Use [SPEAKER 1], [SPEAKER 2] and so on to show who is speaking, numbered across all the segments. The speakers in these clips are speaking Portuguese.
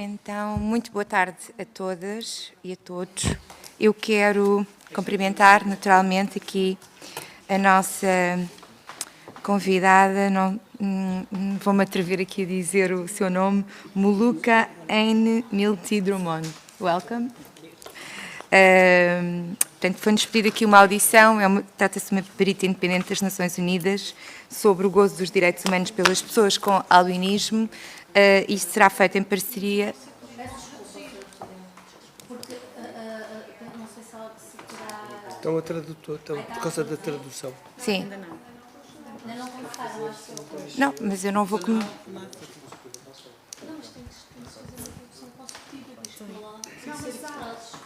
[SPEAKER 1] Então, muito boa tarde a todas e a todos. Eu quero cumprimentar naturalmente aqui a nossa convidada, vou-me atrever aqui a dizer o seu nome, Muluka N. Milty Drummond. Welcome. Portanto, foi-nos pedir aqui uma audição, trata-se de uma perita independente das Nações Unidas sobre o gozo dos direitos humanos pelas pessoas com albinismo. Isto será feito em parceria...
[SPEAKER 2] Porque não sei se ela terá...
[SPEAKER 3] Estão a tradutor, por causa da tradução.
[SPEAKER 1] Sim.
[SPEAKER 2] Ainda não começaram, acho que
[SPEAKER 1] Não, mas eu não vou...
[SPEAKER 2] Não, mas tem que fazer a produção consecutiva, diz que lá tem que ser separados.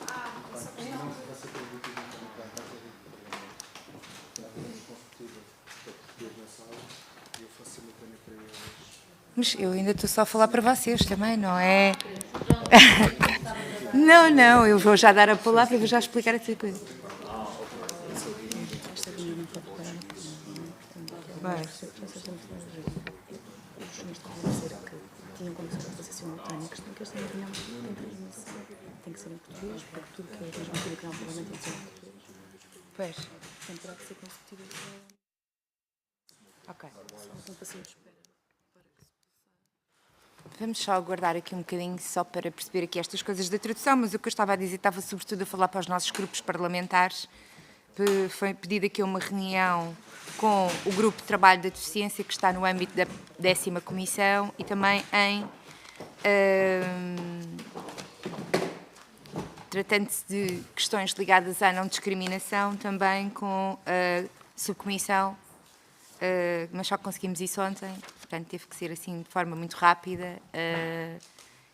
[SPEAKER 1] Mas eu ainda estou só a falar para vocês também, não é? Não, eu vou já dar a palavra e vou já explicar essa coisa.
[SPEAKER 4] Tinham começado a fazer simultânea, que esta reunião tem que ser em português, porque tudo que é transmitido aqui no Parlamento tem que ser em português.
[SPEAKER 1] Pois.
[SPEAKER 4] Portanto, terá que ser consecutiva.
[SPEAKER 1] Ok.
[SPEAKER 4] Então, paciente de espera.
[SPEAKER 1] Vamos só aguardar aqui um bocadinho só para perceber aqui estas coisas da tradução, mas o que eu estava a dizer estava sobretudo a falar para os nossos grupos parlamentares. Foi pedida aqui uma reunião com o grupo de trabalho da deficiência que está no âmbito da 10ª Comissão e também tratando-se de questões ligadas à não discriminação, também com a subcomissão, mas só conseguimos isso ontem, portanto teve que ser assim de forma muito rápida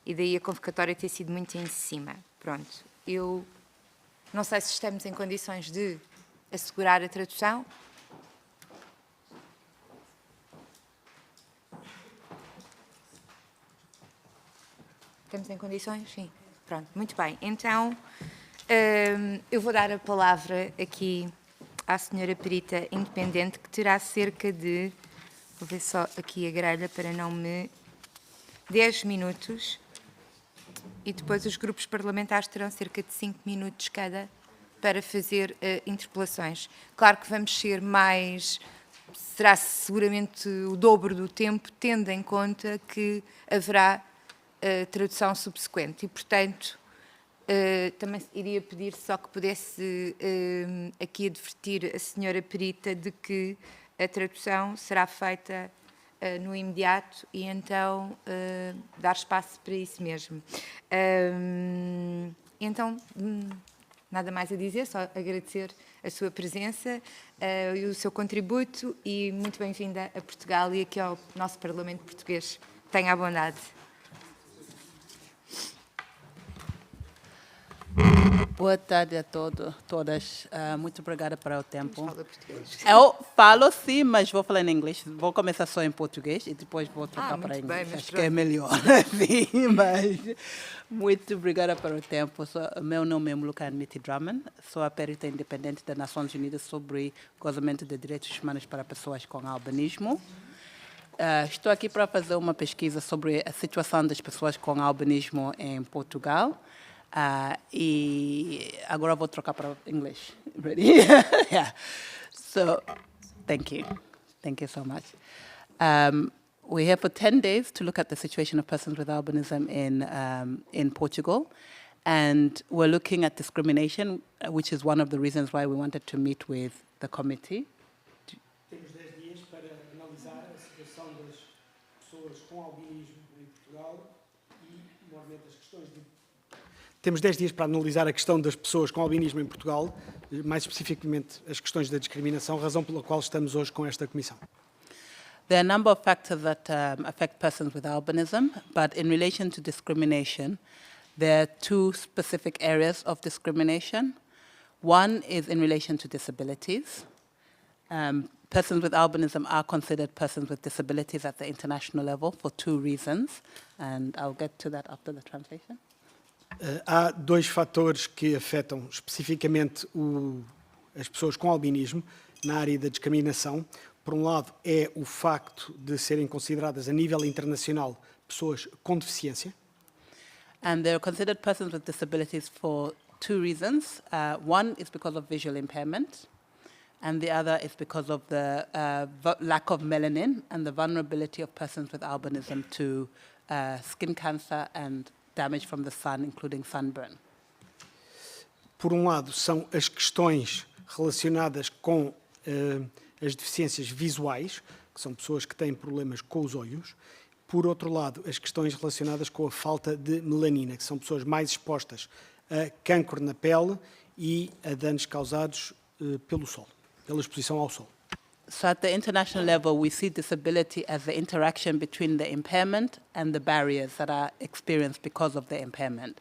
[SPEAKER 1] e daí a convocatória ter sido muito em cima. Pronto, eu não sei se estamos em condições de assegurar a tradução. Estamos em condições? Sim. Pronto, muito bem. Então, eu vou dar a palavra aqui à senhora perita independente, que terá cerca de, vou ver só aqui a grelha para não me... 10 minutos, e depois os grupos parlamentares terão cerca de 5 minutos cada para fazer interpelações. Claro que vamos ser mais... será seguramente o dobro do tempo, tendo em conta que haverá tradução subsequente e, portanto, também iria pedir só que pudesse aqui advertir a senhora perita de que a tradução será feita no imediato e então dar espaço para isso mesmo. Então, nada mais a dizer, só agradecer a sua presença e o seu contributo e muito bem-vinda a Portugal e aqui ao nosso Parlamento Português. Tenha a bondade.
[SPEAKER 5] Boa tarde a todas. Muito obrigada pelo tempo.
[SPEAKER 1] Fala português.
[SPEAKER 5] Eu falo sim, mas vou falar em inglês. Vou começar só em português e depois vou trocar para
[SPEAKER 1] muito bem,
[SPEAKER 5] inglês.
[SPEAKER 1] mas
[SPEAKER 5] Acho que é melhor. Sim, mas muito obrigada pelo tempo. Meu nome é Muluka N. Milty Drummond. Sou a perita independente das Nações Unidas sobre gozamento de direitos humanos para pessoas com albinismo. Estou aqui para fazer uma pesquisa sobre a situação das pessoas com albinismo em Portugal. E agora vou trocar para inglês. Ready? Yeah. So, thank you. Thank you so much. We're here for 10 days to look at the situation of persons with albinism in Portugal. And we're looking at discrimination, which is one of the reasons why we wanted to meet with the committee.
[SPEAKER 6] Temos 10 dias para analisar a situação das pessoas com albinismo em Portugal e, normalmente, as questões de... Temos 10 dias para analisar a questão das pessoas com albinismo em Portugal, mais especificamente as questões da discriminação, razão pela qual estamos hoje com esta comissão.
[SPEAKER 5] There are a number of factors that affect persons with albinism, but in relation to discrimination, there are two specific areas of discrimination. One is in relation to disabilities. Persons with albinism are considered persons with disabilities at the international level for two reasons, and I'll get to that after the translation.
[SPEAKER 6] Há dois fatores que afetam especificamente as pessoas com albinismo na área da discriminação. Por um lado, é o facto de serem consideradas a nível internacional pessoas com deficiência.
[SPEAKER 5] And they're considered persons with disabilities for two reasons. One is because of visual impairment, and the other is because of the lack of melanin and the vulnerability of persons with albinism to skin cancer and damage from the sun, including sunburn.
[SPEAKER 6] Por um lado, são as questões relacionadas com as deficiências visuais, que são pessoas que têm problemas com os olhos. Por outro lado, as questões relacionadas com a falta de melanina, que são pessoas mais expostas a cancro na pele e a danos causados pelo sol, pela exposição ao sol.
[SPEAKER 5] So at the international level, we see disability as the interaction between the impairment and the barriers that are experienced because of the impairment.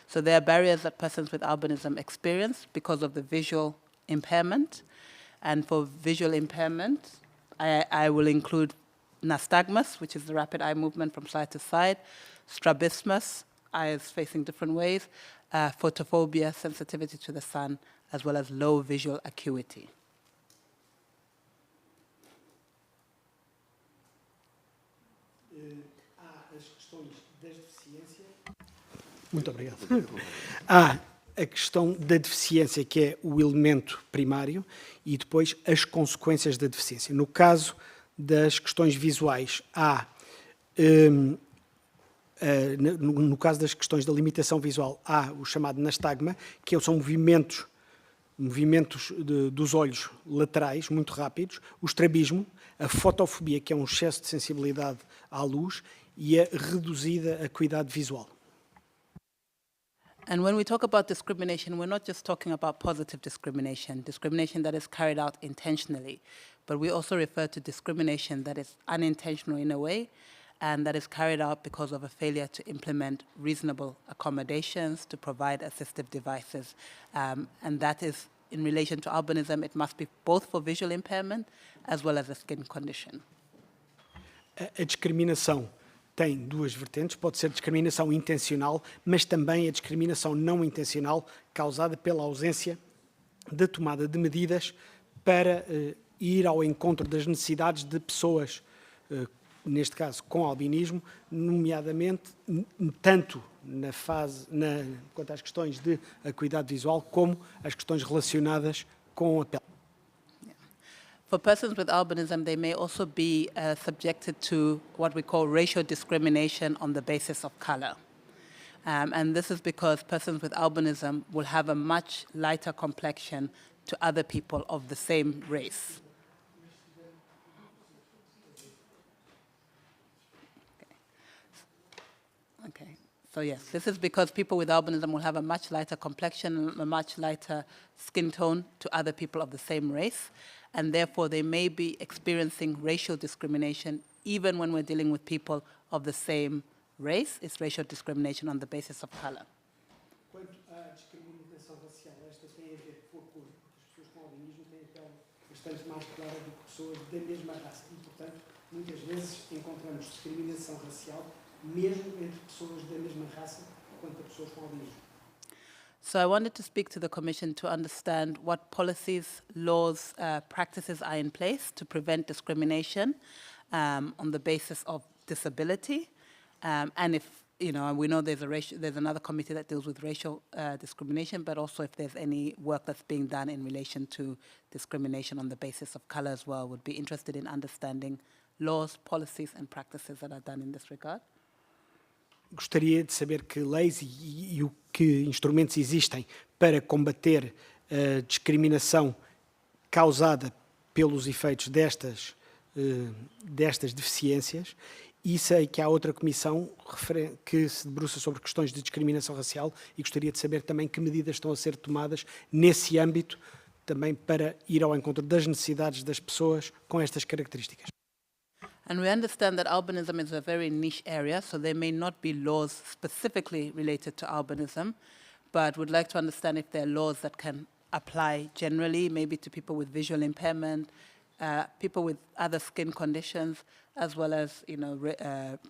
[SPEAKER 5] So there are barriers that persons with albinism experience because of the visual impairment. And for visual impairment, I will include nystagmus, which is the rapid eye movement from side to side, strabismus, eyes facing different ways, photophobia, sensitivity to the sun, as well as low visual acuity.
[SPEAKER 6] Há as questões das deficiências. Muito obrigado. Há a questão da deficiência, que é o elemento primário, e depois as consequências da deficiência. No caso das questões visuais, há, no caso das questões da limitação visual, há o chamado nystagma, que são movimentos dos olhos laterais, muito rápidos, o estrabismo, a fotofobia, que é um excesso de sensibilidade à luz, e a reduzida acuidade visual.
[SPEAKER 5] And when we talk about discrimination, we're not just talking about positive discrimination that is carried out intentionally, but we also refer to discrimination that is unintentional in a way, and that is carried out because of a failure to implement reasonable accommodations, to provide assistive devices. And that is, in relation to albinism, it must be both for visual impairment as well as a skin condition.
[SPEAKER 6] A discriminação tem duas vertentes, pode ser discriminação intencional, mas também a discriminação não intencional causada pela ausência da tomada de medidas para ir ao encontro das necessidades de pessoas, neste caso com albinismo, nomeadamente tanto quanto às questões de acuidade visual, como as questões relacionadas com a pele.
[SPEAKER 5] For persons with albinism, they may also be subjected to what we call racial discrimination on the basis of color. And this is because persons with albinism will have a much lighter complexion to other people of the same race. Okay. So yes, this is because people with albinism will have a much lighter complexion, a much lighter skin tone to other people of the same race, and therefore they may be experiencing racial discrimination even when we're dealing with people of the same race. It's racial discrimination on the basis of color.
[SPEAKER 6] Quanto à discriminação racial, esta tem a ver com a cor, porque as pessoas com albinismo têm a pele bastante mais clara do que pessoas da mesma raça e, portanto, muitas vezes encontramos discriminação racial mesmo entre pessoas da mesma raça quanto a pessoas com albinismo.
[SPEAKER 5] So I wanted to speak to the Commission to understand what policies, laws, practices are in place to prevent discrimination on the basis of disability, and if, you know, we know there's another committee that deals with racial discrimination, but also if there's any work that's being done in relation to discrimination on the basis of color as well. Would be interested in understanding laws, policies, and practices that are done in this regard.
[SPEAKER 6] Gostaria de saber que leis e que instrumentos existem para combater a discriminação causada pelos efeitos destas deficiências, e sei que há outra comissão que se debruça sobre questões de discriminação racial e gostaria de saber também que medidas estão a ser tomadas nesse âmbito também para ir ao encontro das necessidades das pessoas com estas características.
[SPEAKER 5] And we understand that albinism is a very niche area, so there may not be laws specifically related to albinism, but would like to understand if there are laws that can apply generally, maybe to people with visual impairment, people with other skin conditions, as well as, you know,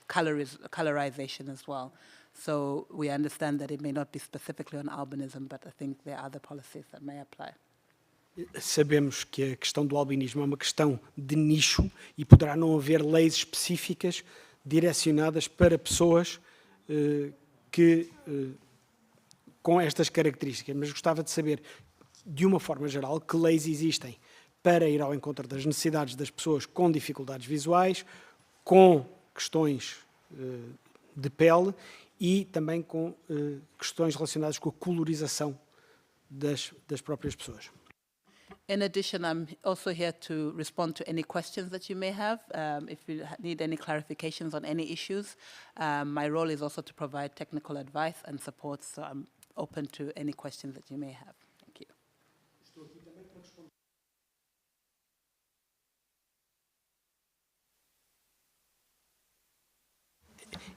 [SPEAKER 5] colorization as well. So we understand that it may not be specifically on albinism, but I think there are other policies that may apply.
[SPEAKER 6] Sabemos que a questão do albinismo é uma questão de nicho e poderá não haver leis específicas direcionadas para pessoas que, com estas características, mas gostava de saber, de uma forma geral, que leis existem para ir ao encontro das necessidades das pessoas com dificuldades visuais, com questões de pele e também com questões relacionadas com a colorização das próprias pessoas.
[SPEAKER 5] In addition, I'm also here to respond to any questions that you may have. If you need any clarifications on any issues, my role is also to provide technical advice and support, so I'm open to any questions that you may have. Thank you.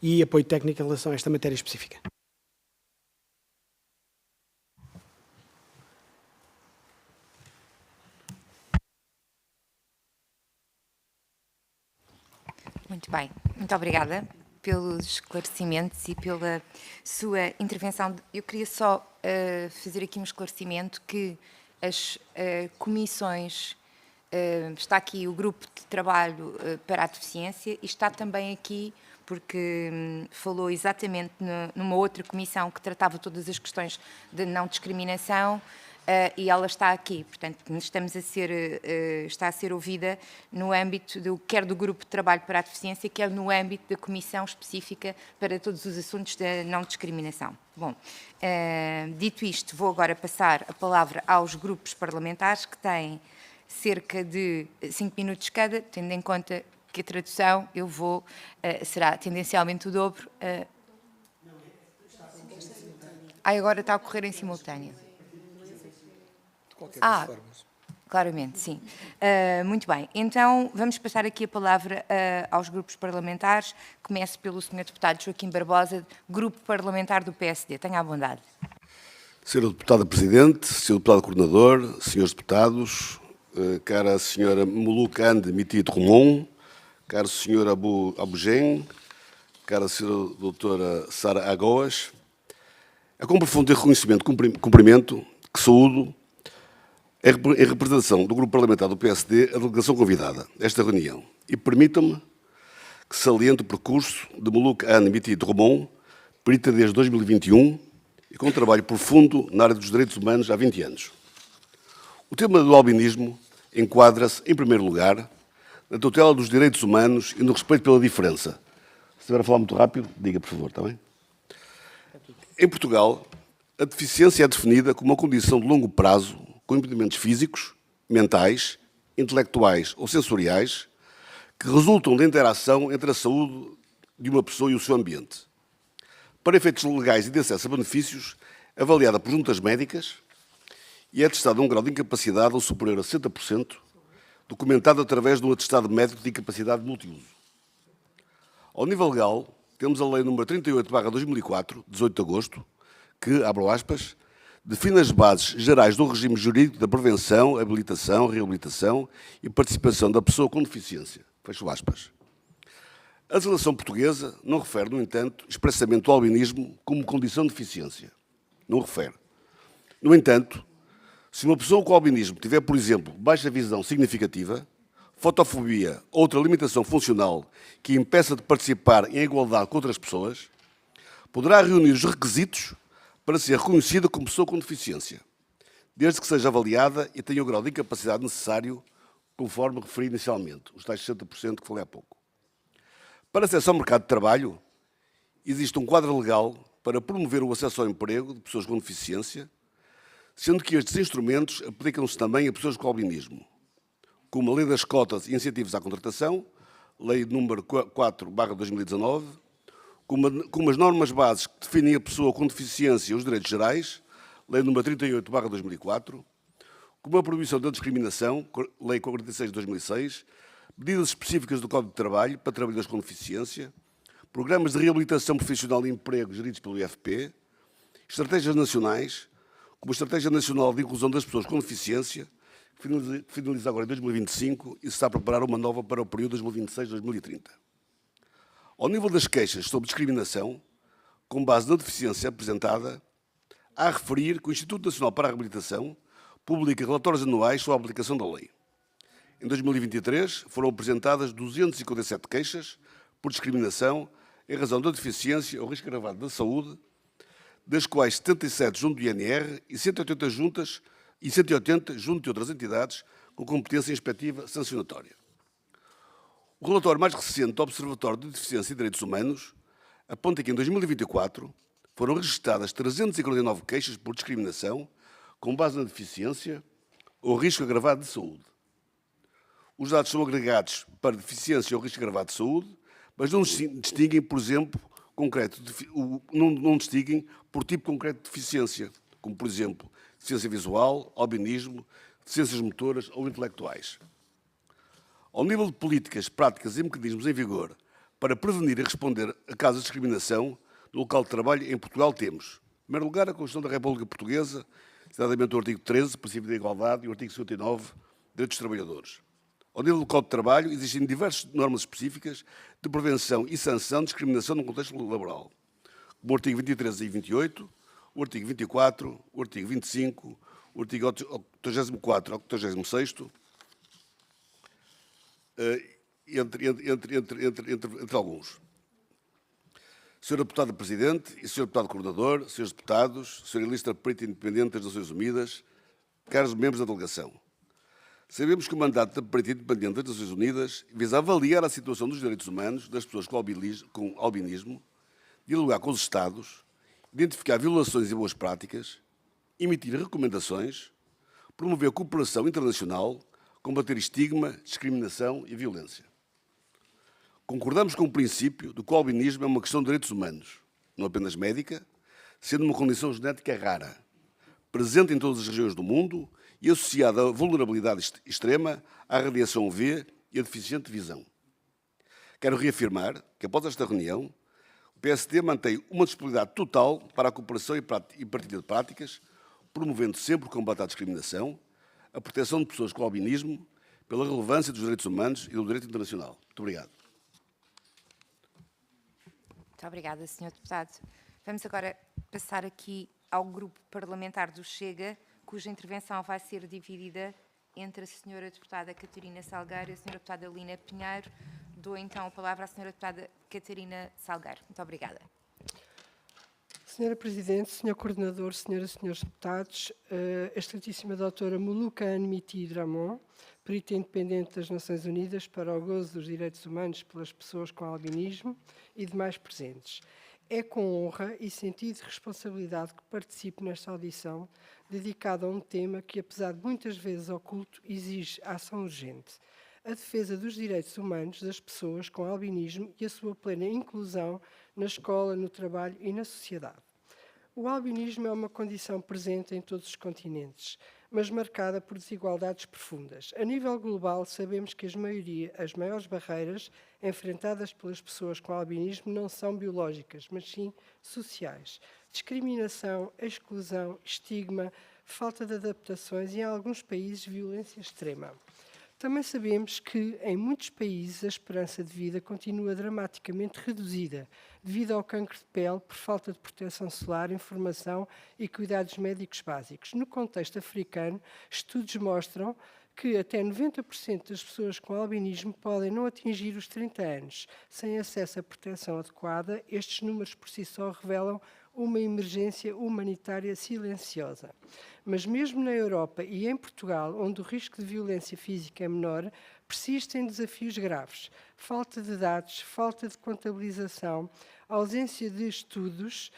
[SPEAKER 6] E apoio técnico em relação a esta matéria específica.
[SPEAKER 1] Muito bem, muito obrigada pelos esclarecimentos e pela sua intervenção. Eu queria só fazer aqui um esclarecimento que as comissões, está aqui o grupo de trabalho para a deficiência e está também aqui porque falou exatamente numa outra comissão que tratava todas as questões de não discriminação, e ela está aqui, portanto, está a ser ouvida no âmbito quer do Grupo de Trabalho para a Deficiência, quer no âmbito da Comissão Específica para todos os assuntos da não discriminação. Bom, dito isto, vou agora passar a palavra aos grupos parlamentares, que têm cerca de 5 minutos cada, tendo em conta que a tradução será tendencialmente o dobro. Agora está a ocorrer em simultâneo.
[SPEAKER 3] Qualquer das formas.
[SPEAKER 1] Claramente, sim. Muito bem. Então, vamos passar aqui a palavra aos grupos parlamentares. Começo pelo Sr. Deputado Joaquim Barbosa, Grupo Parlamentar do PSD. Tenha a bondade.
[SPEAKER 7] Sra. Deputada Presidente, Sr. Deputado Coordenador, Srs. Deputados, cara Sra. Moulouk-Ande Mitid Romon, cara Sr. Abugem, cara Sra. Doutora Sara Agoas, é com profundo reconhecimento e cumprimento que saúdo, em representação do Grupo Parlamentar do PSD, a delegação convidada a esta reunião. E permitam-me que saliente o percurso de Moulouk-Ande Mitid Romon, perita desde 2021 e com um trabalho profundo na área dos direitos humanos há 20 anos. O tema do albinismo enquadra-se, em primeiro lugar, na tutela dos direitos humanos e no respeito pela diferença. Se estiver a falar muito rápido, diga, por favor, está bem? Em Portugal, a deficiência é definida como uma condição de longo prazo com impedimentos físicos, mentais, intelectuais ou sensoriais que resultam da interação entre a saúde de uma pessoa e o seu ambiente. Para efeitos legais e de acesso a benefícios, avaliada por juntas médicas e é atestada um grau de incapacidade ou superior a 60%, documentado através de um atestado médico de incapacidade multiuso. Ao nível legal, temos a Lei nº 38/2004, 18 de agosto, que, abro aspas, define as bases gerais do regime jurídico da prevenção, habilitação, reabilitação e participação da pessoa com deficiência. Fecho aspas. A legislação portuguesa não refere, no entanto, expressamente o albinismo como condição de deficiência. Não refere. No entanto, se uma pessoa com albinismo tiver, por exemplo, baixa visão significativa, fotofobia ou outra limitação funcional que impeça de participar em igualdade com outras pessoas, poderá reunir os requisitos para ser reconhecida como pessoa com deficiência, desde que seja avaliada e tenha o grau de incapacidade necessário, conforme referi inicialmente, os tais 60% que falei há pouco. Para acesso ao mercado de trabalho, existe um quadro legal para promover o acesso ao emprego de pessoas com deficiência, sendo que estes instrumentos aplicam-se também a pessoas com albinismo, como a Lei das Cotas e Incentivos à Contratação, Lei nº 4/2019, como as normas bases que definem a pessoa com deficiência e os direitos gerais, Lei nº 38/2004, como a proibição da discriminação, Lei 46/2006, medidas específicas do Código de Trabalho para trabalhadores com deficiência, programas de reabilitação profissional e emprego geridos pelo IFP, estratégias nacionais, como a Estratégia Nacional de Inclusão das Pessoas com Deficiência, que finaliza agora em 2025 e se está a preparar uma nova para o período 2026-2030. Ao nível das queixas sobre discriminação, com base na deficiência apresentada, há a referir que o Instituto Nacional para a Reabilitação publica relatórios anuais sobre a aplicação da lei. Em 2023, foram apresentadas 257 queixas por discriminação em razão da deficiência ou risco agravado da saúde, das quais 77 junto do INR e 180 junto de outras entidades com competência inspectiva sancionatória. O relatório mais recente do Observatório de Deficiência e Direitos Humanos aponta que em 2024 foram registradas 349 queixas por discriminação com base na deficiência ou risco agravado de saúde. Os dados são agregados para deficiência ou risco agravado de saúde, mas não distinguem, por exemplo, não distinguem por tipo concreto de deficiência, como, por exemplo, deficiência visual, albinismo, deficiências motoras ou intelectuais. Ao nível de políticas, práticas e mecanismos em vigor para prevenir e responder a casos de discriminação no local de trabalho, em Portugal temos, em primeiro lugar, a Constituição da República Portuguesa, designadamente o artigo 13, princípio da igualdade, e o artigo 59, direitos dos trabalhadores. Ao nível do Código de Trabalho, existem diversas normas específicas de prevenção e sanção de discriminação no contexto laboral, como o artigo 23 e 28, o artigo 24, o artigo 25, o artigo 84 ao 86, entre alguns. Senhora Deputada Presidente e Senhor Deputado Coordenador, Senhores Deputados, Senhora Lista Perita Independente das Nações Unidas, caros membros da delegação, sabemos que o mandato da Perita Independente das Nações Unidas visa avaliar a situação dos direitos humanos das pessoas com albinismo, dialogar com os Estados, identificar violações e boas práticas, emitir recomendações, promover cooperação internacional, combater estigma, discriminação e violência. Concordamos com o princípio de que o albinismo é uma questão de direitos humanos, não apenas médica, sendo uma condição genética rara, presente em todas as regiões do mundo e associada à vulnerabilidade extrema, à radiação UV e à deficiente visão. Quero reafirmar que, após esta reunião, o PSD mantém uma disponibilidade total para a cooperação e partilha de práticas, promovendo sempre o combate à discriminação, a proteção de pessoas com albinismo, pela relevância dos direitos humanos e do direito internacional. Muito obrigado.
[SPEAKER 1] Muito obrigada, Sr. Deputado. Vamos agora passar aqui ao grupo parlamentar do Chega, cuja intervenção vai ser dividida entre a Sra. Deputada Catarina Salgueiro e a Sra. Deputada Lina Pinheiro. Dou então a palavra à Sra. Deputada Catarina Salgueiro. Muito obrigada.
[SPEAKER 3] Senhora Presidente, Sr. Coordenador, Senhoras e Senhores Deputados, a excelentíssima doutora Muluka Anmiti Dramon, perita independente das Nações Unidas para o gozo dos direitos humanos pelas pessoas com albinismo e demais presentes. É com honra e sentido de responsabilidade que participo nesta audição dedicada a um tema que, apesar de muitas vezes oculto, exige ação urgente: a defesa dos direitos humanos das pessoas com albinismo e a sua plena inclusão na escola, no trabalho e na sociedade. O albinismo é uma condição presente em todos os continentes, mas marcada por desigualdades profundas. A nível global, sabemos que as maiores barreiras enfrentadas pelas pessoas com albinismo não são biológicas, mas sim sociais. Discriminação, exclusão, estigma, falta de adaptações e, em alguns países, violência extrema. Também sabemos que, em muitos países, a esperança de vida continua dramaticamente reduzida, devido ao cancro de pele, por falta de proteção solar, informação e cuidados médicos básicos. No contexto africano, estudos mostram que até 90% das pessoas com albinismo podem não atingir os 30 anos. Sem acesso à proteção adequada, estes números por si só revelam uma emergência humanitária silenciosa. Mas mesmo na Europa e em Portugal, onde o risco de violência física é menor, persistem desafios graves: falta de dados, falta de contabilização, ausência de estudos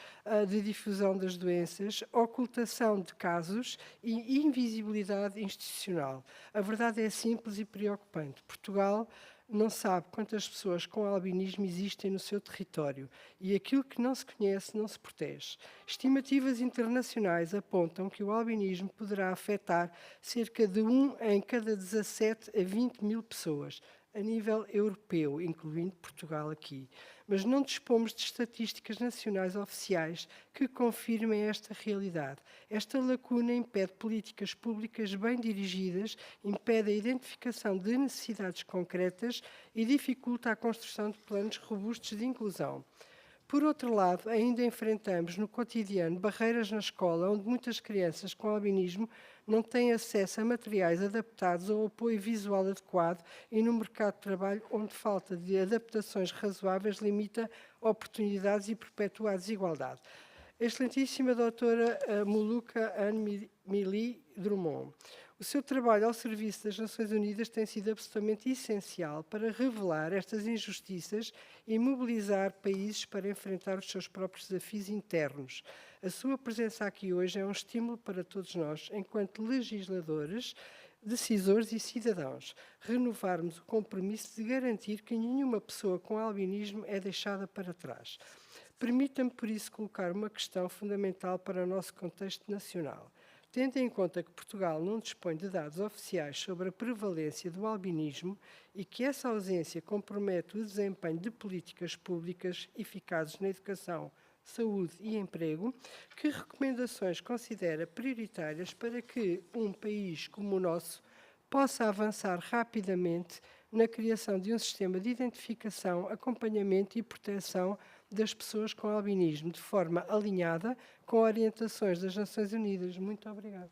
[SPEAKER 3] de difusão das doenças, ocultação de casos e invisibilidade institucional. A verdade é simples e preocupante: Portugal não sabe quantas pessoas com albinismo existem no seu território e aquilo que não se conhece não se protege. Estimativas internacionais apontam que o albinismo poderá afetar cerca de 1 em cada 17 a 20 mil pessoas, a nível europeu, incluindo Portugal aqui. Mas não dispomos de estatísticas nacionais oficiais que confirmem esta realidade. Esta lacuna impede políticas públicas bem dirigidas, impede a identificação de necessidades concretas e dificulta a construção de planos robustos de inclusão. Por outro lado, ainda enfrentamos no cotidiano barreiras na escola, onde muitas crianças com albinismo não têm acesso a materiais adaptados ou apoio visual adequado e no mercado de trabalho onde falta de adaptações razoáveis limita oportunidades e perpetua a desigualdade. Excelentíssima doutora Molucca Anne-Milly Drummond, o seu trabalho ao serviço das Nações Unidas tem sido absolutamente essencial para revelar estas injustiças e mobilizar países para enfrentar os seus próprios desafios internos. A sua presença aqui hoje é um estímulo para todos nós, enquanto legisladores, decisores e cidadãos, renovarmos o compromisso de garantir que nenhuma pessoa com albinismo é deixada para trás. Permita-me, por isso, colocar uma questão fundamental para o nosso contexto nacional. Tendo em conta que Portugal não dispõe de dados oficiais sobre a prevalência do albinismo e que essa ausência compromete o desempenho de políticas públicas eficazes na educação, saúde e emprego, que recomendações considera prioritárias para que um país como o nosso possa avançar rapidamente na criação de um sistema de identificação, acompanhamento e proteção das pessoas com albinismo, de forma alinhada com orientações das Nações Unidas. Muito obrigada.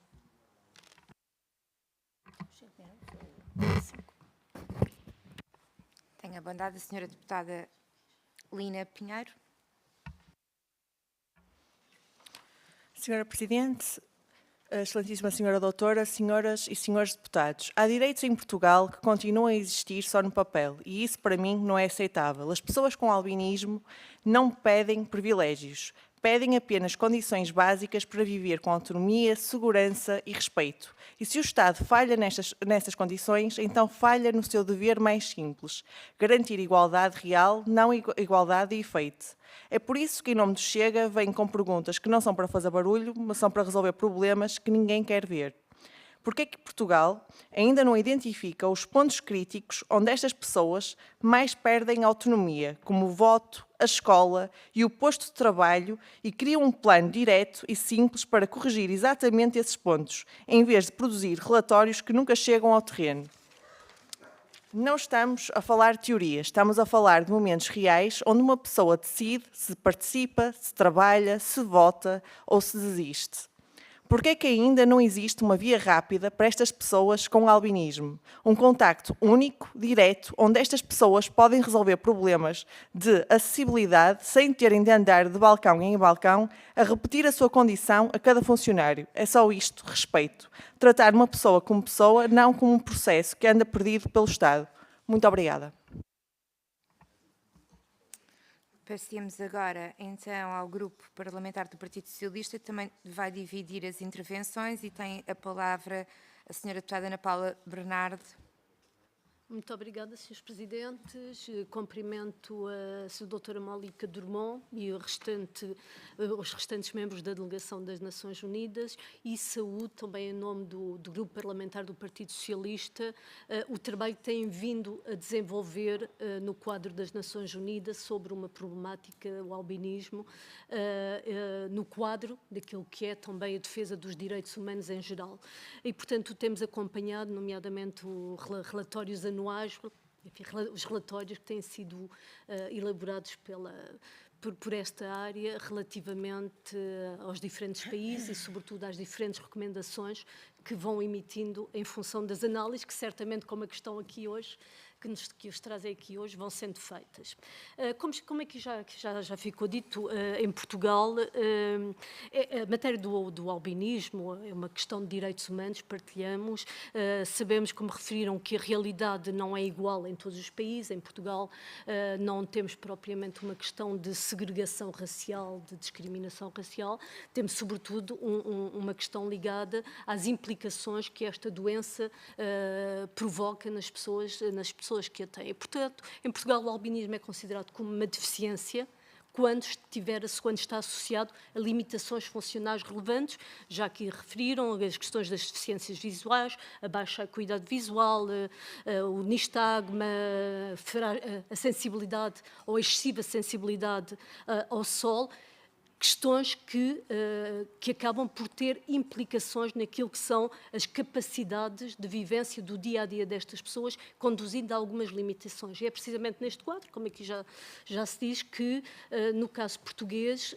[SPEAKER 1] Tenho a bondade da senhora deputada Lina Pinheiro.
[SPEAKER 8] Senhora Presidente, Excelentíssima Senhora Doutora, senhoras e senhores deputados, há direitos em Portugal que continuam a existir só no papel e isso para mim não é aceitável. As pessoas com albinismo não pedem privilégios, pedem apenas condições básicas para viver com autonomia, segurança e respeito. E se o Estado falha nessas condições, então falha no seu dever mais simples, garantir igualdade real, não igualdade de efeito. É por isso que, em nome do Chega, venho com perguntas que não são para fazer barulho, mas são para resolver problemas que ninguém quer ver. Porquê é que Portugal ainda não identifica os pontos críticos onde estas pessoas mais perdem autonomia, como o voto, a escola e o posto de trabalho, e cria um plano direto e simples para corrigir exatamente esses pontos, em vez de produzir relatórios que nunca chegam ao terreno? Não estamos a falar de teorias, estamos a falar de momentos reais onde uma pessoa decide se participa, se trabalha, se vota ou se desiste. Porquê é que ainda não existe uma via rápida para estas pessoas com albinismo? Um contacto único, direto, onde estas pessoas podem resolver problemas de acessibilidade sem terem de andar de balcão em balcão a repetir a sua condição a cada funcionário. É só isto, respeito. Tratar uma pessoa como pessoa, não como um processo que anda perdido pelo Estado. Muito obrigada.
[SPEAKER 1] Passemos agora, então, ao Grupo Parlamentar do Partido Socialista, que também vai dividir as intervenções e tem a palavra a senhora deputada Ana Paula Bernardo.
[SPEAKER 2] Muito obrigada, Srs. Presidentes. Cumprimento a Sra. Doutora Molucca Drummond e os restantes membros da Delegação das Nações Unidas e saúde também em nome do Grupo Parlamentar do Partido Socialista o trabalho que têm vindo a desenvolver no quadro das Nações Unidas sobre uma problemática, o albinismo, no quadro daquilo que é também a defesa dos direitos humanos em geral. E, portanto, temos acompanhado, nomeadamente, relatórios anuais, enfim, os relatórios que têm sido elaborados por esta área relativamente aos diferentes países e, sobretudo, às diferentes recomendações que vão emitindo em função das análises que, certamente, como a questão aqui hoje, que os trazem aqui hoje, vão sendo feitas. Como é que já ficou dito, em Portugal, a matéria do albinismo é uma questão de direitos humanos, partilhamos, sabemos, como referiram, que a realidade não é igual em todos os países. Em Portugal não temos propriamente uma questão de segregação racial, de discriminação racial, temos, sobretudo, uma questão ligada às implicações que esta doença provoca nas pessoas que a têm. Portanto, em Portugal o albinismo é considerado como uma deficiência quando está associado a limitações funcionais relevantes, já que referiram as questões das deficiências visuais, a baixa acuidade visual, o nistagma, a sensibilidade ou a excessiva sensibilidade ao sol. questões que acabam por ter implicações naquilo que são as capacidades de vivência do dia-a-dia destas pessoas, conduzindo a algumas limitações. E é precisamente neste quadro, como aqui já se diz, que, no caso português,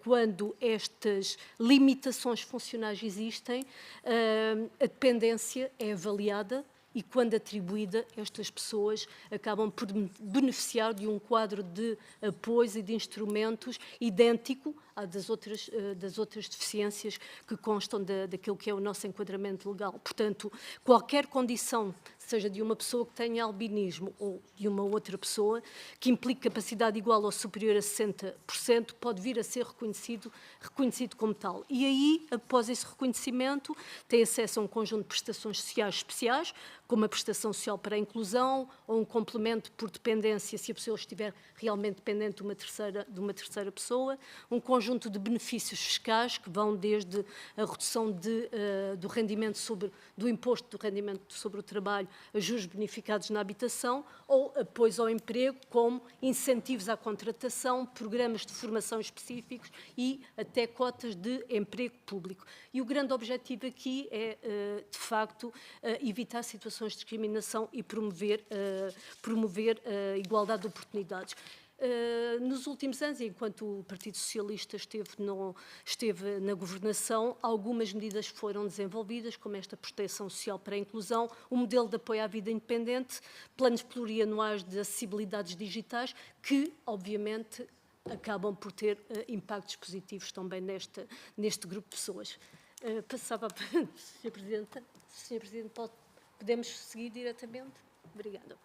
[SPEAKER 2] quando estas limitações funcionais existem, a dependência é avaliada e, quando atribuída, estas pessoas acabam por beneficiar de um quadro de apoios e de instrumentos idêntico à das outras deficiências que constam daquilo que é o nosso enquadramento legal. Portanto, qualquer condição, seja de uma pessoa que tenha albinismo ou de uma outra pessoa, que implique capacidade igual ou superior a 60%, pode vir a ser reconhecido como tal. E aí, após esse reconhecimento, tem acesso a um conjunto de prestações sociais especiais, como a prestação social para a inclusão ou um complemento por dependência, se a pessoa estiver realmente dependente de uma terceira pessoa, um conjunto de benefícios fiscais que vão desde a redução do imposto do rendimento sobre o trabalho a juros bonificados na habitação, ou apoios ao emprego, como incentivos à contratação, programas de formação específicos e até cotas de emprego público. E o grande objetivo aqui é, de facto, evitar situações de discriminação e promover a igualdade de oportunidades. Nos últimos anos, enquanto o Partido Socialista esteve na governação, algumas medidas foram desenvolvidas, como esta proteção social para a inclusão, o modelo de apoio à vida independente, planos plurianuais de acessibilidades digitais, que, obviamente, acabam por ter impactos positivos também neste grupo de pessoas. Passava para a Sra. Presidenta. Sra. Presidente, podemos seguir diretamente? Obrigada.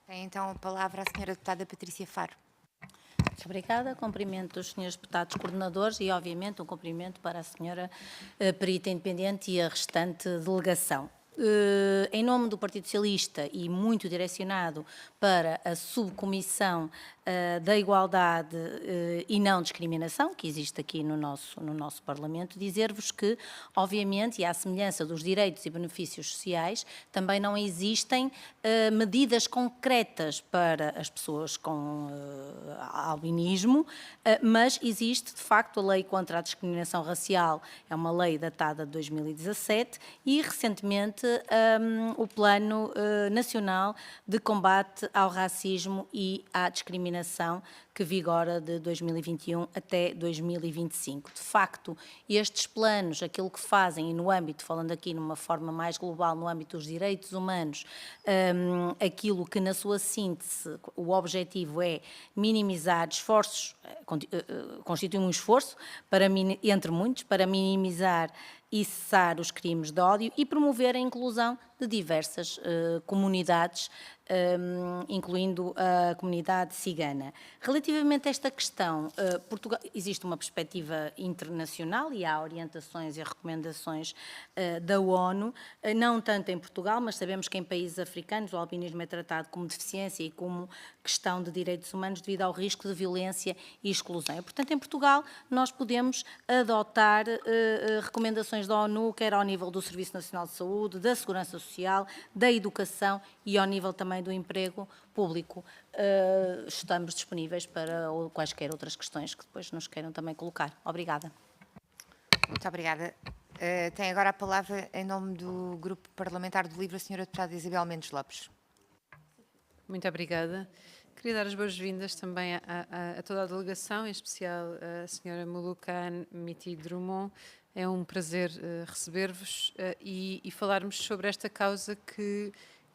[SPEAKER 1] Tem então a palavra a senhora deputada Patrícia Faro.
[SPEAKER 9] Muito obrigada. Cumprimento os senhores deputados coordenadores e, obviamente, um cumprimento para a senhora perita independente e a restante delegação. Em nome do Partido Socialista e muito direcionado para a subcomissão da igualdade e não discriminação, que existe aqui no nosso Parlamento, dizer-vos que, obviamente, e à semelhança dos direitos e benefícios sociais, também não existem medidas concretas para as pessoas com albinismo, mas existe, de facto, a Lei contra a Discriminação Racial, é uma lei datada de 2017, e, recentemente, o Plano Nacional de Combate ao Racismo e à Discriminação, que vigora de 2021 até 2025. De facto, estes planos, aquilo que fazem, e no âmbito, falando aqui numa forma mais global, no âmbito dos direitos humanos, aquilo que na sua síntese o objetivo é minimizar esforços, constitui um esforço, entre muitos, para minimizar e cessar os crimes de ódio e promover a inclusão de diversas comunidades, incluindo a comunidade cigana. Relativamente a esta questão, existe uma perspectiva internacional e há orientações e recomendações da ONU, não tanto em Portugal, mas sabemos que em países africanos o albinismo é tratado como deficiência e como questão de direitos humanos devido ao risco de violência e exclusão. E, portanto, em Portugal nós podemos adotar recomendações da ONU, quer ao nível do Serviço Nacional de Saúde, da Segurança Social, da Educação e ao nível também do emprego público. Estamos disponíveis para quaisquer outras questões que depois nos queiram também colocar. Obrigada.
[SPEAKER 1] Muito obrigada. Tem agora a palavra, em nome do Grupo Parlamentar do LIVRE, a senhora deputada Isabel Mendes Lopes.
[SPEAKER 10] Muito obrigada. Queria dar as boas-vindas também a toda a delegação, em especial a senhora Muluka Miti Drummond. É um prazer receber-vos e falarmos sobre esta causa que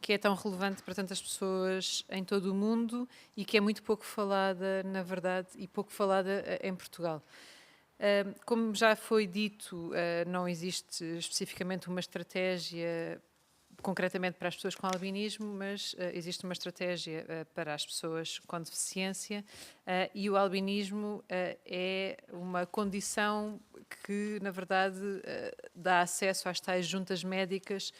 [SPEAKER 10] é tão relevante para tantas pessoas em todo o mundo e que é muito pouco falada, na verdade, e pouco falada em Portugal. Como já foi dito, não existe especificamente uma estratégia concretamente para as pessoas com albinismo, mas existe uma estratégia para as pessoas com deficiência e o albinismo é uma condição que, na verdade, dá acesso às tais juntas médicas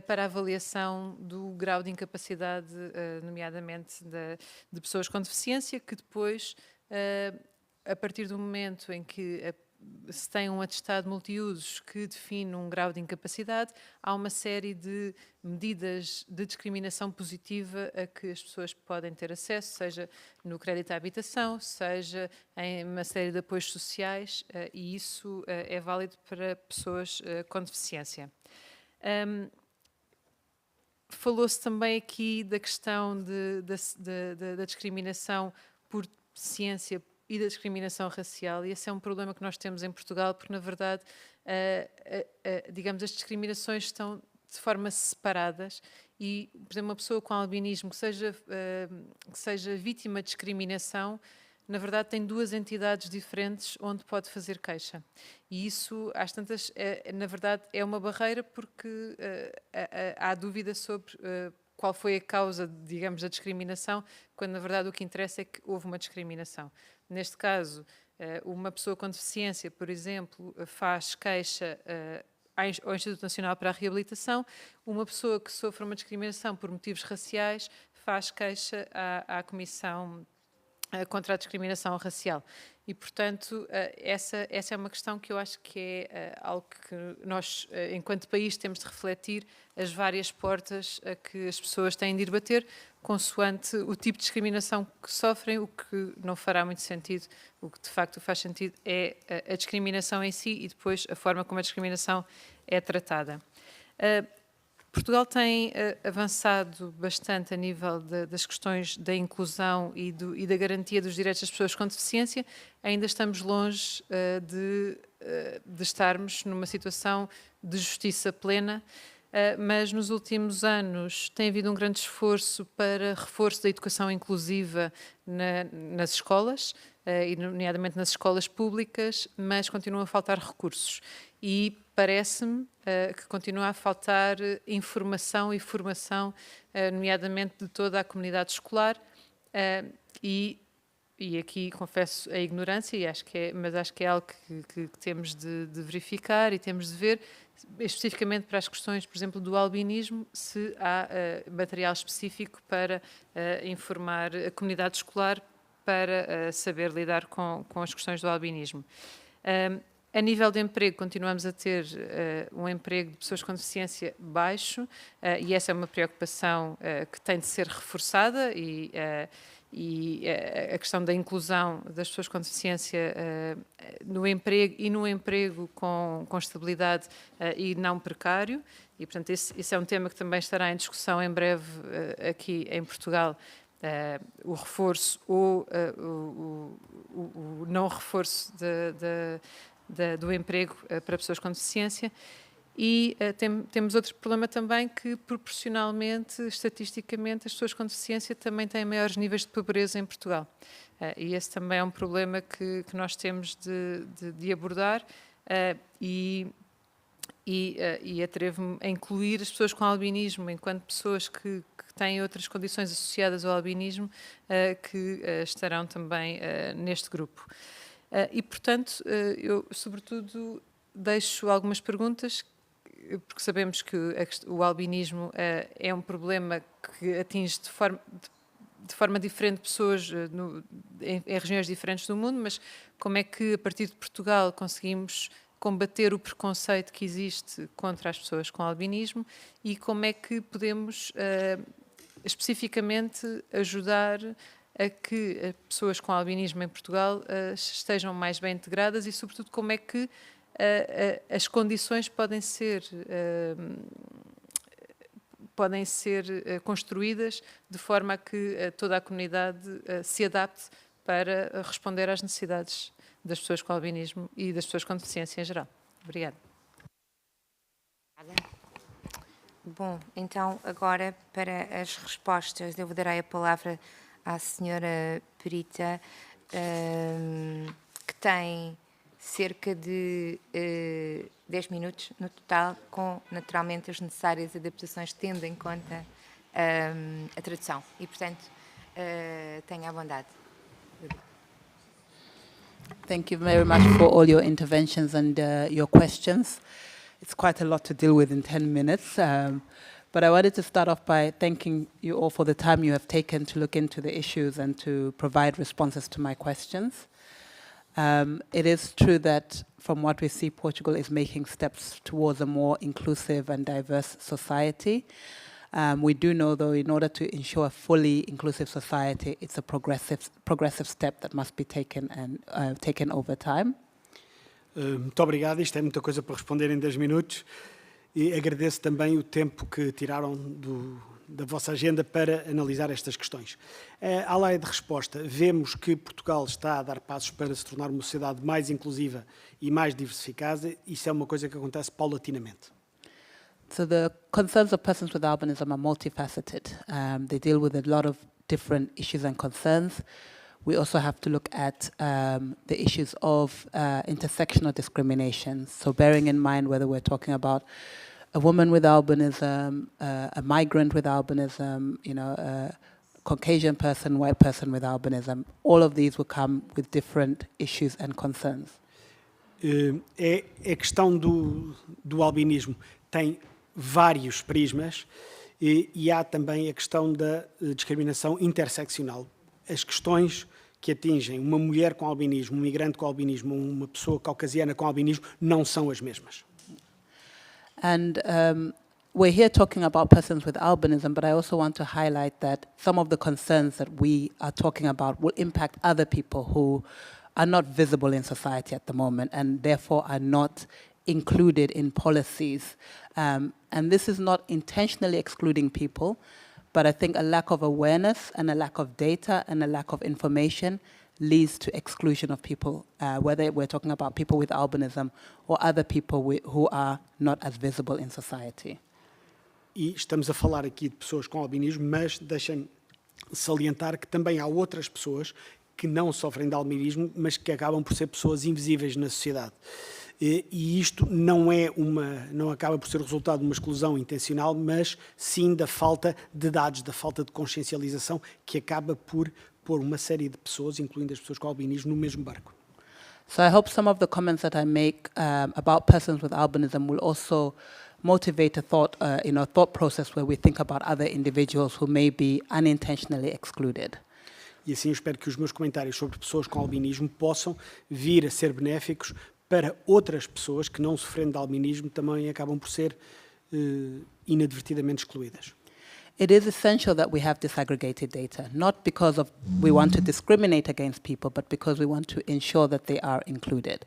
[SPEAKER 10] para a avaliação do grau de incapacidade, nomeadamente de pessoas com deficiência, que depois, a partir do momento em que se tem um atestado multiusos que define um grau de incapacidade, há uma série de medidas de discriminação positiva a que as pessoas podem ter acesso, seja no crédito à habitação, seja em uma série de apoios sociais, e isso é válido para pessoas com deficiência. Falou-se também aqui da questão da discriminação por ciência e da discriminação racial, e esse é um problema que nós temos em Portugal, porque, na verdade, digamos, as discriminações estão de forma separadas e, por exemplo, uma pessoa com albinismo que seja vítima de discriminação, na verdade, tem duas entidades diferentes onde pode fazer queixa. E isso, às tantas, na verdade, é uma barreira porque há dúvida sobre qual foi a causa, digamos, da discriminação, quando, na verdade, o que interessa é que houve uma discriminação. Neste caso, uma pessoa com deficiência, por exemplo, faz queixa ao Instituto Nacional para a Reabilitação, uma pessoa que sofre uma discriminação por motivos raciais faz queixa à Comissão contra a Discriminação Racial. E, portanto, essa é uma questão que eu acho que é algo que nós, enquanto país, temos de refletir as várias portas a que as pessoas têm de ir bater, consoante o tipo de discriminação que sofrem, o que não fará muito sentido. O que, de facto, faz sentido é a discriminação em si e depois a forma como a discriminação é tratada. Portugal tem avançado bastante a nível das questões da inclusão e da garantia dos direitos das pessoas com deficiência. Ainda estamos longe de estarmos numa situação de justiça plena, mas nos últimos anos tem havido um grande esforço para reforço da educação inclusiva nas escolas, e nomeadamente nas escolas públicas, mas continuam a faltar recursos. E parece-me que continua a faltar informação e formação, nomeadamente de toda a comunidade escolar, e aqui confesso a ignorância, mas acho que é algo que temos de verificar e temos de ver, especificamente para as questões, por exemplo, do albinismo, se há material específico para informar a comunidade escolar para saber lidar com as questões do albinismo. A nível de emprego, continuamos a ter um emprego de pessoas com deficiência baixo, e essa é uma preocupação que tem de ser reforçada, e a questão da inclusão das pessoas com deficiência no emprego e no emprego com estabilidade e não precário. E, portanto, esse é um tema que também estará em discussão em breve aqui em Portugal, o reforço ou o não reforço do emprego para pessoas com deficiência. E temos outro problema também, que proporcionalmente, estatisticamente, as pessoas com deficiência também têm maiores níveis de pobreza em Portugal. E esse também é um problema que nós temos de abordar, e atrevo-me a incluir as pessoas com albinismo enquanto pessoas que têm outras condições associadas ao albinismo, que estarão também neste grupo. E, portanto, eu, sobretudo, deixo algumas perguntas, porque sabemos que o albinismo é um problema que atinge de forma diferente pessoas em regiões diferentes do mundo, mas como é que, a partir de Portugal, conseguimos combater o preconceito que existe contra as pessoas com albinismo e como é que podemos especificamente ajudar a que as pessoas com albinismo em Portugal estejam mais bem integradas e, sobretudo, como é que as condições podem ser construídas de forma a que toda a comunidade se adapte para responder às necessidades das pessoas com albinismo e das pessoas com deficiência em geral. Obrigada.
[SPEAKER 1] Bom, então, agora, para as respostas, eu darei a palavra à senhora Perita, que tem cerca de 10 minutos no total, com, naturalmente, as necessárias adaptações, tendo em conta a tradução. E, portanto, tenha a bondade.
[SPEAKER 5] Thank you very much for all your interventions and your questions. It's quite a lot to deal with in 10 minutes. But I wanted to start off by thanking you all for the time you have taken to look into the issues and to provide responses to my questions. It is true that from what we see, Portugal is making steps towards a more inclusive and diverse society. We do know, though, in order to ensure a fully inclusive society, it's a progressive step that must be taken and taken over time.
[SPEAKER 6] Muito obrigado. Isto é muita coisa para responder em 10 minutos. E agradeço também o tempo que tiraram da vossa agenda para analisar estas questões. À lei de resposta, vemos que Portugal está a dar passos para se tornar uma sociedade mais inclusiva e mais diversificada. Isso é uma coisa que acontece paulatinamente.
[SPEAKER 5] So the concerns of persons with albinism are multifaceted. They deal with a lot of different issues and concerns. We also have to look at the issues of intersectional discrimination. So bearing in mind whether we're talking about a woman with albinism, a migrant with albinism, a Caucasian person, white person with albinism, all of these will come with different issues and concerns.
[SPEAKER 6] A questão do albinismo tem vários prismas e há também a questão da discriminação interseccional. As questões que atingem uma mulher com albinismo, um migrante com albinismo, uma pessoa caucasiana com albinismo, não são as mesmas.
[SPEAKER 5] And we're here talking about persons with albinism, but I also want to highlight that some of the concerns that we are talking about will impact other people who are not visible in society at the moment and therefore are not included in policies. And this is not intentionally excluding people, but I think a lack of awareness and a lack of data and a lack of information leads to exclusion of people, whether we're talking about people with albinism or other people who are not as visible in society.
[SPEAKER 6] E estamos a falar aqui de pessoas com albinismo, mas deixem-me salientar que também há outras pessoas que não sofrem de albinismo, mas que acabam por ser pessoas invisíveis na sociedade. E isto não acaba por ser o resultado de uma exclusão intencional, mas sim da falta de dados, da falta de consciencialização, que acaba por pôr uma série de pessoas, incluindo as pessoas com albinismo, no mesmo barco.
[SPEAKER 5] So I hope some of the comments that I make about persons with albinism will also motivate a thought process where we think about other individuals who may be unintentionally excluded.
[SPEAKER 6] E assim eu espero que os meus comentários sobre pessoas com albinismo possam vir a ser benéficos para outras pessoas que, não sofrendo de albinismo, também acabam por ser inadvertidamente excluídas.
[SPEAKER 5] It is essential that we have disaggregated data, not because we want to discriminate against people, but because we want to ensure that they are included.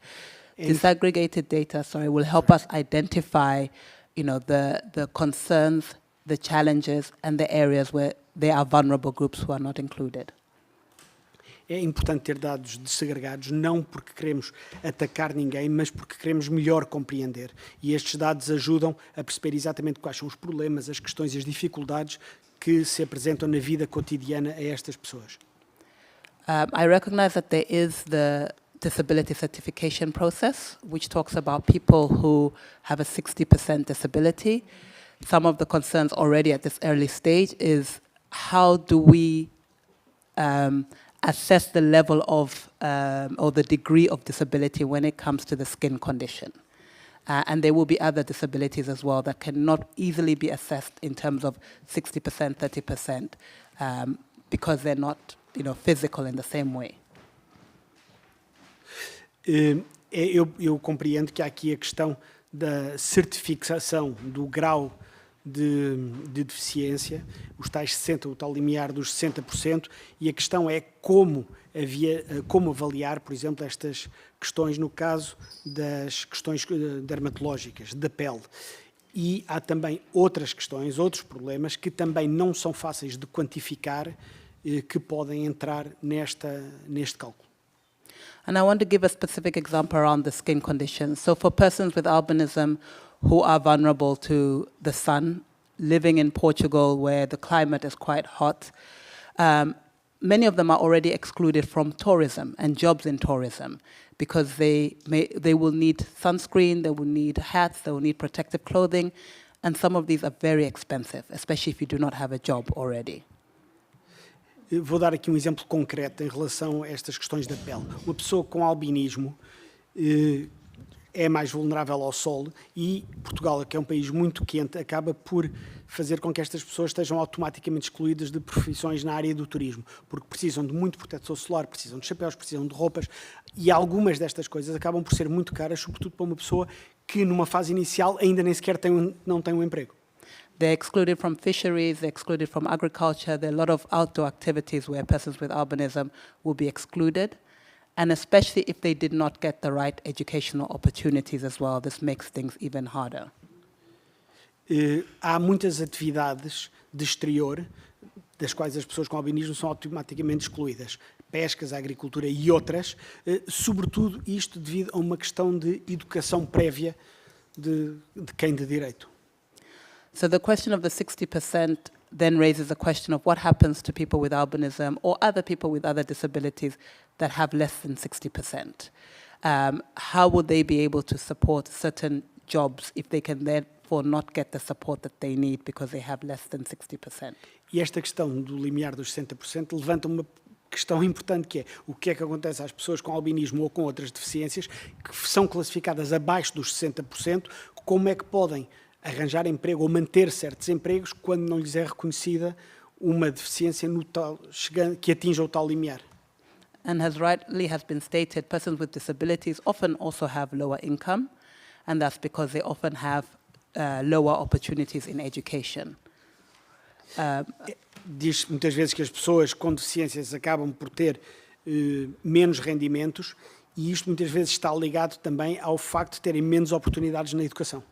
[SPEAKER 5] Disaggregated data, will help us identify, the concerns, the challenges, and the areas where there are vulnerable groups who are not included.
[SPEAKER 6] É importante ter dados desagregados, não porque queremos atacar ninguém, mas porque queremos melhor compreender. E estes dados ajudam a perceber exatamente quais são os problemas, as questões e as dificuldades que se apresentam na vida cotidiana a estas pessoas.
[SPEAKER 5] I recognize that there is the disability certification process, which talks about people who have a 60% disability. Some of the concerns already at this early stage is how do we assess the level of or the degree of disability when it comes to the skin condition. And there will be other disabilities as well that cannot easily be assessed in terms of 60%, 30%, because they're not physical in the same way.
[SPEAKER 6] Eu compreendo que há aqui a questão da certificação do grau de deficiência, os tais 60%, o tal limiar dos 60%, e a questão é como avaliar, por exemplo, estas questões no caso das questões dermatológicas, da pele. E há também outras questões, outros problemas que também não são fáceis de quantificar, que podem entrar neste cálculo.
[SPEAKER 5] And I want to give a specific example around the skin condition. So for persons with albinism who are vulnerable to the sun, living in Portugal where the climate is quite hot, many of them are already excluded from tourism and jobs in tourism because they will need sunscreen, they will need hats, they will need protective clothing, and some of these are very expensive, especially if you do not have a job already.
[SPEAKER 6] Vou dar aqui um exemplo concreto em relação a estas questões da pele. Uma pessoa com albinismo é mais vulnerável ao sol e Portugal, que é um país muito quente, acaba por fazer com que estas pessoas estejam automaticamente excluídas de profissões na área do turismo, porque precisam de muito protetor solar, precisam de chapéus, precisam de roupas e algumas destas coisas acabam por ser muito caras, sobretudo para uma pessoa que numa fase inicial ainda nem sequer não tem um emprego.
[SPEAKER 5] They're excluded from fisheries, they're excluded from agriculture. There are a lot of outdoor activities where persons with albinism will be excluded. And especially if they did not get the right educational opportunities as well, this makes things even harder.
[SPEAKER 6] Há muitas atividades de exterior das quais as pessoas com albinismo são automaticamente excluídas. Pescas, agricultura e outras, sobretudo isto devido a uma questão de educação prévia de quem de direito.
[SPEAKER 5] So the question of the 60% then raises the question of what happens to people with albinism or other people with other disabilities that have less than 60%. How would they be able to support certain jobs if they can therefore not get the support that they need because they have less than 60%?
[SPEAKER 6] E esta questão do limiar dos 60% levanta uma questão importante que é o que é que acontece às pessoas com albinismo ou com outras deficiências que são classificadas abaixo dos 60%, como é que podem arranjar emprego ou manter certos empregos quando não lhes é reconhecida uma deficiência que atinja o tal limiar.
[SPEAKER 5] And as rightly has been stated, persons with disabilities often also have lower income, and that's because they often have lower opportunities in education.
[SPEAKER 6] Diz muitas vezes que as pessoas com deficiências acabam por ter menos rendimentos e isto muitas vezes está ligado também ao facto de terem menos oportunidades na educação.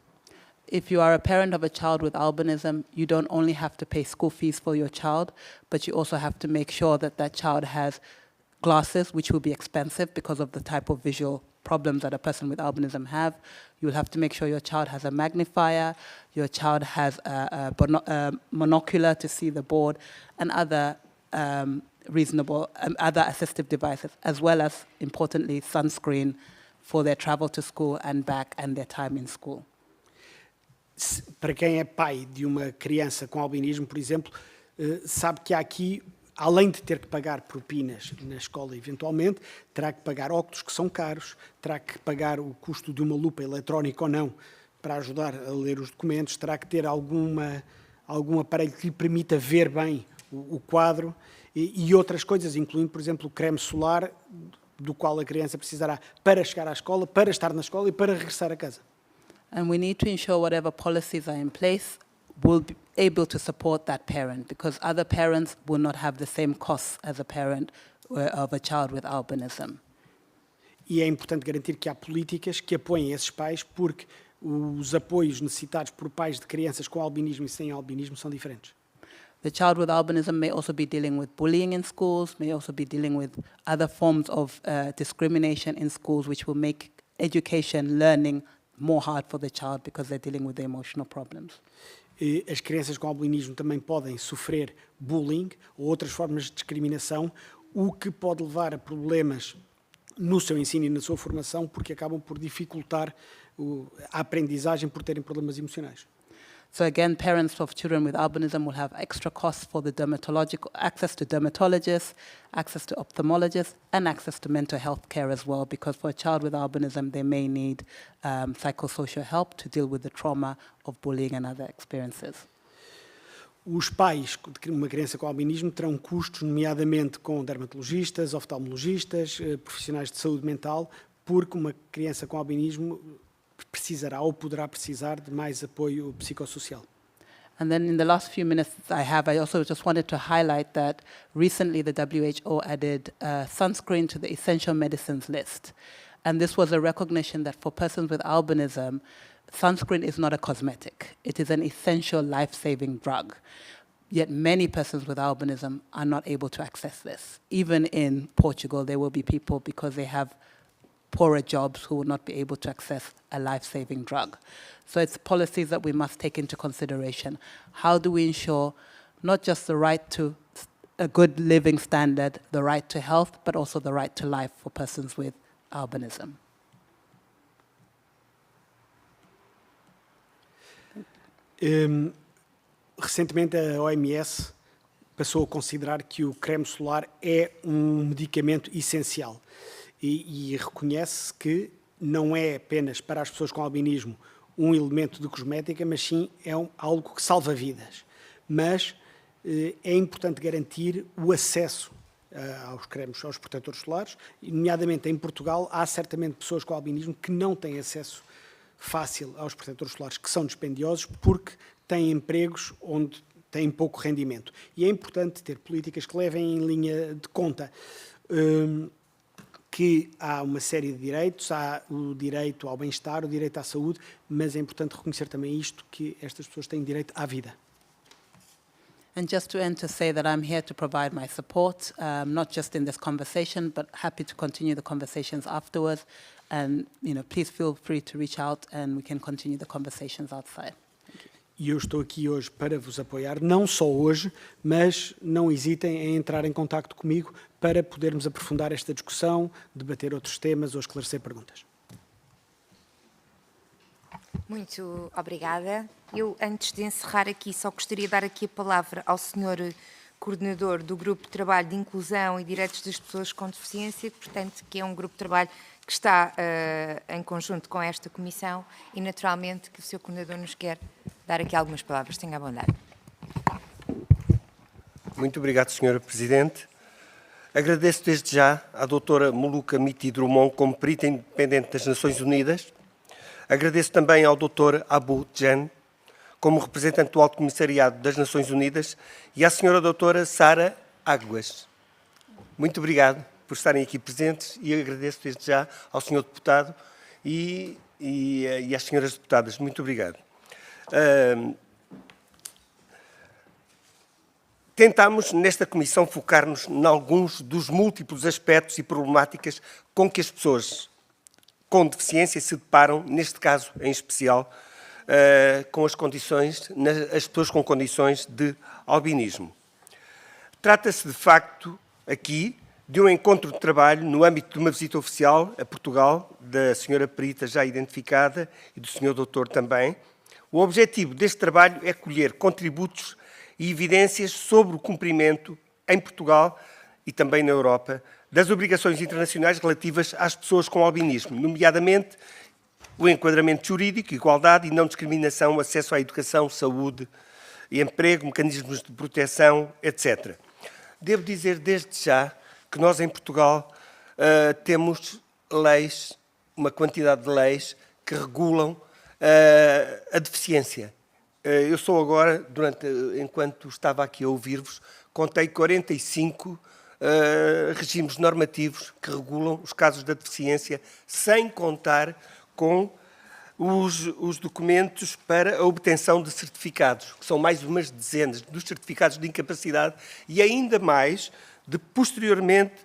[SPEAKER 5] If you are a parent of a child with albinism, you don't only have to pay school fees for your child, but you also have to make sure that that child has glasses, which will be expensive because of the type of visual problems that a person with albinism have. You'll have to make sure your child has a magnifier, your child has a monocular to see the board, and other other assistive devices, as well as, importantly, sunscreen for their travel to school and back and their time in school.
[SPEAKER 6] Para quem é pai de uma criança com albinismo, por exemplo, sabe que há aqui, além de ter que pagar propinas na escola eventualmente, terá que pagar óculos que são caros, terá que pagar o custo de uma lupa eletrónica ou não para ajudar a ler os documentos, terá que ter algum aparelho que lhe permita ver bem o quadro e outras coisas, incluindo, por exemplo, o creme solar do qual a criança precisará para chegar à escola, para estar na escola e para regressar a casa.
[SPEAKER 5] And we need to ensure whatever policies are in place will be able to support that parent because other parents will not have the same costs as a parent of a child with albinism.
[SPEAKER 6] E é importante garantir que há políticas que apoiem esses pais porque os apoios necessitados por pais de crianças com albinismo e sem albinismo são diferentes.
[SPEAKER 5] The child with albinism may also be dealing with bullying in schools, may also be dealing with other forms of discrimination in schools which will make education, learning more hard for the child because they're dealing with the emotional problems.
[SPEAKER 6] As crianças com albinismo também podem sofrer bullying ou outras formas de discriminação, o que pode levar a problemas no seu ensino e na sua formação, porque acabam por dificultar a aprendizagem por terem problemas emocionais.
[SPEAKER 5] So again, parents of children with albinism will have extra costs for the access to dermatologists, access to ophthalmologists, and access to mental health care as well, because for a child with albinism, they may need psychosocial help to deal with the trauma of bullying and other experiences.
[SPEAKER 6] Os pais de uma criança com albinismo terão custos, nomeadamente com dermatologistas, oftalmologistas, profissionais de saúde mental, porque uma criança com albinismo precisará ou poderá precisar de mais apoio psicossocial.
[SPEAKER 5] And then in the last few minutes I also just wanted to highlight that recently the WHO added sunscreen to the essential medicines list. And this was a recognition that for persons with albinism, sunscreen is not a cosmetic. It is an essential life-saving drug. Yet many persons with albinism are not able to access this. Even in Portugal, there will be people, because they have poorer jobs, who will not be able to access a life-saving drug. So it's policies that we must take into consideration. How do we ensure not just the right to a good living standard, the right to health, but also the right to life for persons with albinism?
[SPEAKER 6] Recentemente a OMS passou a considerar que o creme solar é um medicamento essencial e reconhece que não é apenas para as pessoas com albinismo um elemento de cosmética, mas sim é algo que salva vidas. Mas é importante garantir o acesso aos cremes, aos protetores solares, e, nomeadamente em Portugal, há certamente pessoas com albinismo que não têm acesso fácil aos protetores solares, que são dispendiosos porque têm empregos onde têm pouco rendimento. E é importante ter políticas que levem em linha de conta que há uma série de direitos, há o direito ao bem-estar, o direito à saúde, mas é importante reconhecer também isto, que estas pessoas têm direito à vida.
[SPEAKER 5] And just to end, to say that I'm here to provide my support, not just in this conversation, but happy to continue the conversations afterwards. And please feel free to reach out, and we can continue the conversations outside.
[SPEAKER 6] E eu estou aqui hoje para vos apoiar, não só hoje, mas não hesitem em entrar em contacto comigo para podermos aprofundar esta discussão, debater outros temas ou esclarecer perguntas.
[SPEAKER 1] Muito obrigada. Eu, antes de encerrar aqui, só gostaria de dar aqui a palavra ao Sr. Coordenador do Grupo de Trabalho de Inclusão e Direitos das Pessoas com Deficiência, portanto, que é um grupo de trabalho que está em conjunto com esta Comissão e, naturalmente, que o Sr. Coordenador nos quer dar aqui algumas palavras. Tenha a bondade.
[SPEAKER 11] Muito obrigado, Sra. Presidente. Agradeço desde já à doutora Muluca Miti Drummond como perita independente das Nações Unidas. Agradeço também ao Dr. Abu Jan, como representante do Alto Comissariado das Nações Unidas, e à Sra. Doutora Sara Águas. Muito obrigado por estarem aqui presentes e agradeço desde já ao Sr. Deputado e às Senhoras Deputadas. Muito obrigado. Tentámos, nesta Comissão, focar-nos em alguns dos múltiplos aspectos e problemáticas com que as pessoas com deficiência se deparam, neste caso em especial, com as pessoas com condições de albinismo. Trata-se, de facto, aqui, de um encontro de trabalho no âmbito de uma visita oficial a Portugal, da Sra. Perita já identificada e do Sr. Doutor também. O objetivo deste trabalho é colher contributos e evidências sobre o cumprimento, em Portugal e também na Europa, das obrigações internacionais relativas às pessoas com albinismo, nomeadamente o enquadramento jurídico, igualdade e não discriminação, acesso à educação, saúde e emprego, mecanismos de proteção, etc. Devo dizer desde já que nós em Portugal temos leis, uma quantidade de leis que regulam a deficiência. Eu sou agora, enquanto estava aqui a ouvir-vos, contei 45 regimes normativos que regulam os casos da deficiência, sem contar com os documentos para a obtenção de certificados, que são mais umas dezenas dos certificados de incapacidade e ainda mais, posteriormente,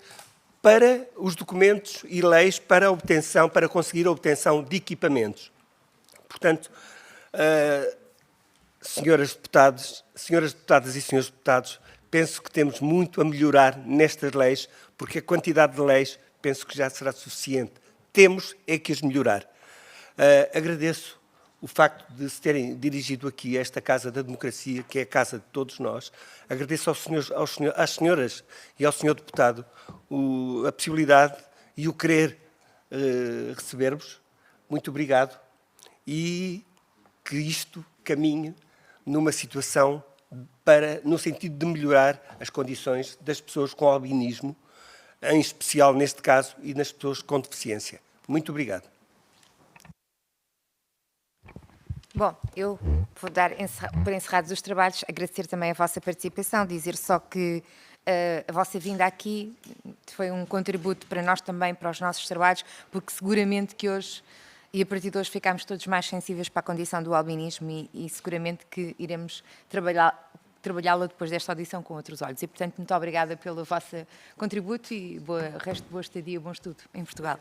[SPEAKER 11] para os documentos e leis para conseguir a obtenção de equipamentos. Portanto, senhoras deputadas e senhores deputados, penso que temos muito a melhorar nestas leis, porque a quantidade de leis penso que já será suficiente. Temos é que as melhorar. Agradeço o facto de se terem dirigido aqui a esta Casa da Democracia, que é a casa de todos nós. Agradeço às senhoras e ao senhor deputado a possibilidade e o querer receber-vos. Muito obrigado. E que isto caminhe numa situação no sentido de melhorar as condições das pessoas com albinismo, em especial neste caso, e das pessoas com deficiência. Muito obrigado.
[SPEAKER 1] Bom, eu vou dar, por encerrados os trabalhos, agradecer também a vossa participação, dizer só que a vossa vinda aqui foi um contributo para nós também, para os nossos trabalhos, porque seguramente que hoje, e a partir de hoje, ficámos todos mais sensíveis para a condição do albinismo e seguramente que iremos trabalhá-la depois desta audição com outros olhos. E, portanto, muito obrigada pelo vosso contributo e resto de boa estadia, bom estudo em Portugal.